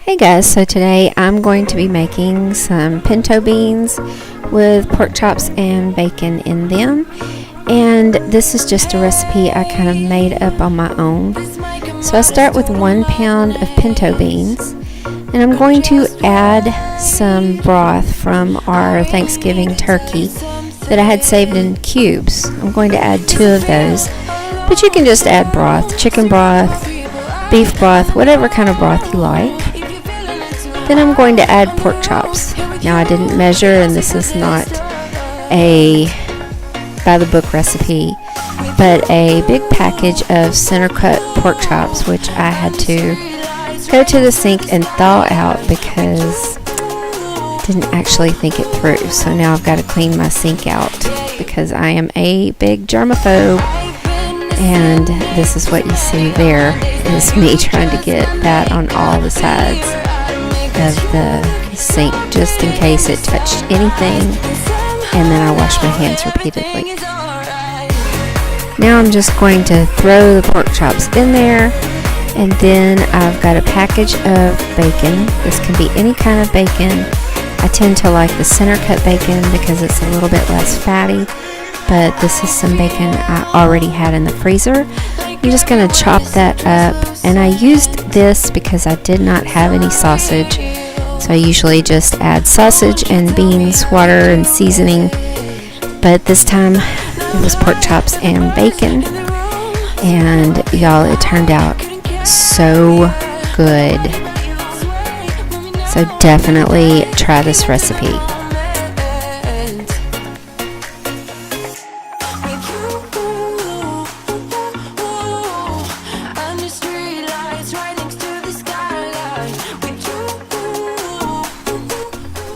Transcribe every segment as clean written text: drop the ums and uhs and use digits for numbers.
Hey guys, so today I'm going to be making some pinto beans with pork chops and bacon in them, and this is just a recipe I kind of made up on my own. So I start with 1 pound of pinto beans, and I'm going to add some broth from our Thanksgiving turkey that I had saved in cubes. I'm going to add 2 of those, but you can just add broth, chicken broth, beef broth, whatever kind of broth you like. Then I'm going to add pork chops. Now I didn't measure, and this is not a by the book recipe, but a big package of center cut pork chops, which I had to go to the sink and thaw out because I didn't actually think it through. So now I've got to clean my sink out because I am a big germaphobe, and this is what you see there is me trying to get that on all the sides of the sink just in case it touched anything, and then I wash my hands repeatedly. Now I'm just going to throw the pork chops in there, and then I've got a package of bacon. This can be any kind of bacon. I tend to like the center cut bacon because it's a little bit less fatty, but this is some bacon I already had in the freezer. I'm just going to chop that up, and I used this because I did not have any sausage, so I usually just add sausage and beans, water, and seasoning, but this time it was pork chops and bacon, and y'all, it turned out so good. So definitely try this recipe.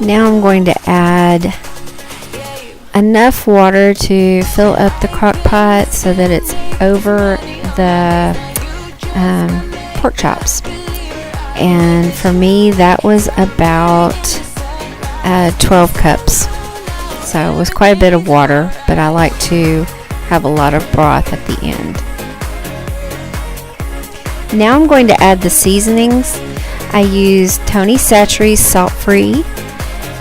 Now I'm going to add enough water to fill up the crock pot so that it's over the pork chops. And for me, that was about 12 cups. So it was quite a bit of water, but I like to have a lot of broth at the end. Now I'm going to add the seasonings. I used Tony Chacheres salt-free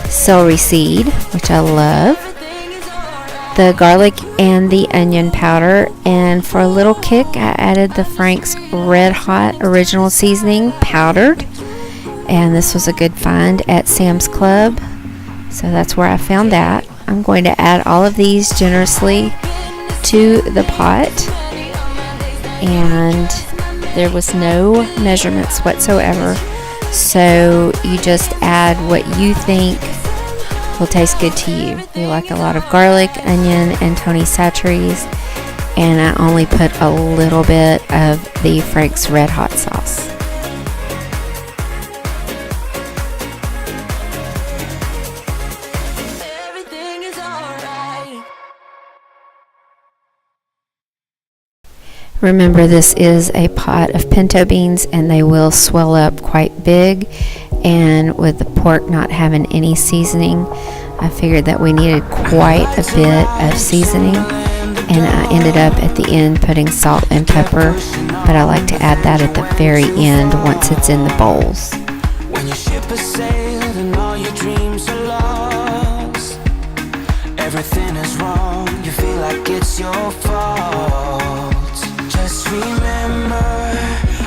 celery seed, which I love, the garlic and the onion powder, and for a little kick I added the Framks red hot original seasoning powdered, and this was a good find at Sam's Club, so that's where I found that. I'm going to add all of these generously to the pot, and there was no measurements whatsoever, so you just add what you think will taste good to you. We like a lot of garlic, onion, and Tony Chacheres, and I only put a little bit of the Framks red hot sauce. Remember, this is a pot of pinto beans, and they will swell up quite big, and with the pork not having any seasoning, I figured that we needed quite a bit of seasoning, and I ended up at the end putting salt and pepper, but I like to add that at the very end once it's in the bowls. When your ship has sailed and all your dreams are lost, everything is wrong, you feel like it's your fault. Just remember,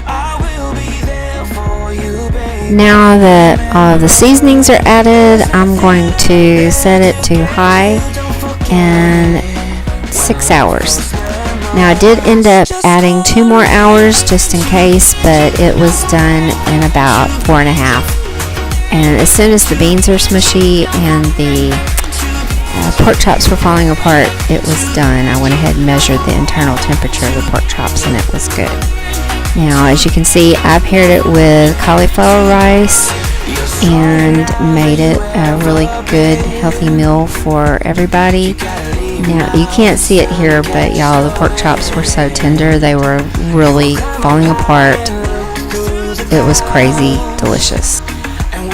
I will be there for you, baby. Now that all of the seasonings are added, I'm going to set it to high and 6 hours. Now I did end up adding 2 more hours just in case, but it was done in about 4.5. And as soon as the beans are smushy and the pork chops were falling apart, it was done. I went ahead and measured the internal temperature of the pork chops, and it was good. Now, as you can see, I paired it with cauliflower rice and made it a really good, healthy meal for everybody. Now, you can't see it here, but y'all, the pork chops were so tender. They were really falling apart. It was crazy delicious.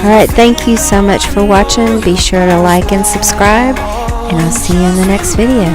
Alright, thank you so much for watching. Be sure to like and subscribe, and I'll see you in the next video.